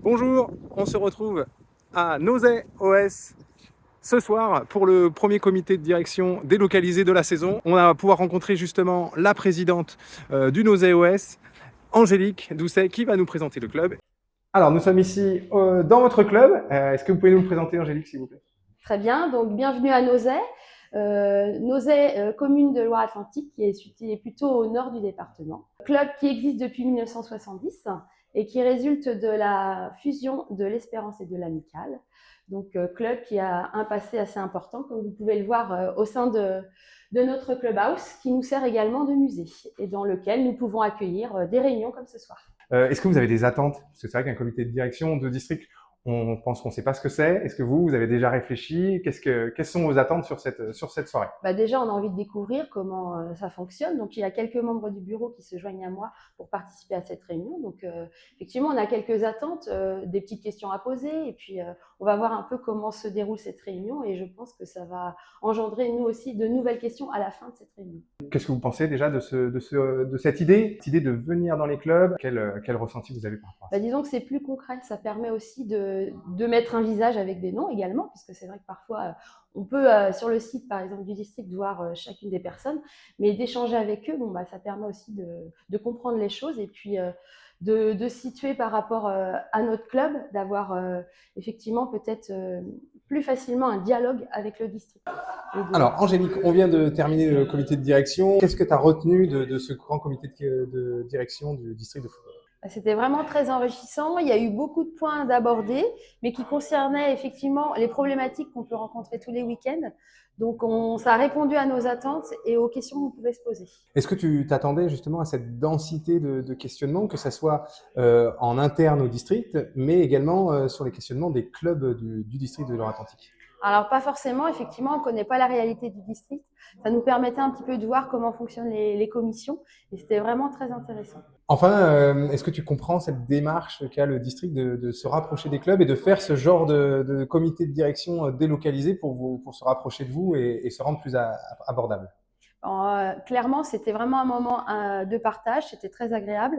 Bonjour, on se retrouve à Nozay OS ce soir pour le premier comité de direction délocalisé de la saison. On va pouvoir rencontrer justement la présidente du Nozay OS, Angélique Doucet, qui va nous présenter le club. Alors, nous sommes ici dans votre club. Est-ce que vous pouvez nous le présenter, Angélique, s'il vous plaît? Très bien, donc bienvenue à Nozay. Nozay, commune de Loire-Atlantique, qui est située plutôt au nord du département. Club qui existe depuis 1970 et qui résulte de la fusion de l'Espérance et de l'Amicale. Donc, club qui a un passé assez important, comme vous pouvez le voir au sein de notre clubhouse, qui nous sert également de musée et dans lequel nous pouvons accueillir des réunions comme ce soir. Est-ce que vous avez des attentes? Parce que c'est vrai qu'un comité de direction de district, on pense qu'on ne sait pas ce que c'est. Est-ce que vous avez déjà réfléchi? Quelles sont vos attentes sur cette soirée? Déjà, on a envie de découvrir comment ça fonctionne. Donc, il y a quelques membres du bureau qui se joignent à moi pour participer à cette réunion. Donc, effectivement, on a quelques attentes, des petites questions à poser. Et puis, on va voir un peu comment se déroule cette réunion. Et je pense que ça va engendrer, nous aussi, de nouvelles questions à la fin de cette réunion. Qu'est-ce que vous pensez déjà de cette idée de venir dans les clubs? Quel ressenti vous avez par rapport à ça? Disons que c'est plus concret. Ça permet aussi de mettre un visage avec des noms également, parce que c'est vrai que parfois, on peut, sur le site, par exemple, du district, voir chacune des personnes, mais d'échanger avec eux, ça permet aussi de comprendre les choses et puis de situer par rapport à notre club, d'avoir effectivement peut-être plus facilement un dialogue avec le district. Alors, Angélique, on vient de terminer le comité de direction. Qu'est-ce que tu as retenu de ce grand comité de direction du district de football? C'était vraiment très enrichissant. Il y a eu beaucoup de points d'aborder, mais qui concernaient effectivement les problématiques qu'on peut rencontrer tous les week-ends. Donc, ça a répondu à nos attentes et aux questions qu'on pouvait se poser. Est-ce que tu t'attendais justement à cette densité de questionnements, que ça soit en interne au district, mais également sur les questionnements des clubs du district de Loire-Atlantique? Alors, pas forcément, effectivement, on ne connaît pas la réalité du district. Ça nous permettait un petit peu de voir comment fonctionnent les commissions et c'était vraiment très intéressant. Enfin, est-ce que tu comprends cette démarche qu'a le district de se rapprocher des clubs et de faire ce genre de comité de direction délocalisé pour se rapprocher de vous et se rendre plus abordable? Clairement, c'était vraiment un moment de partage, c'était très agréable.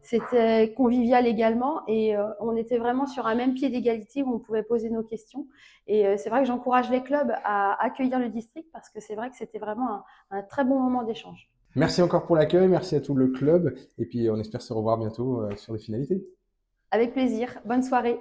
C'était convivial également et on était vraiment sur un même pied d'égalité où on pouvait poser nos questions. Et c'est vrai que j'encourage les clubs à accueillir le district parce que c'est vrai que c'était vraiment un très bon moment d'échange. Merci encore pour l'accueil, merci à tout le club et puis on espère se revoir bientôt sur les finalités. Avec plaisir, bonne soirée.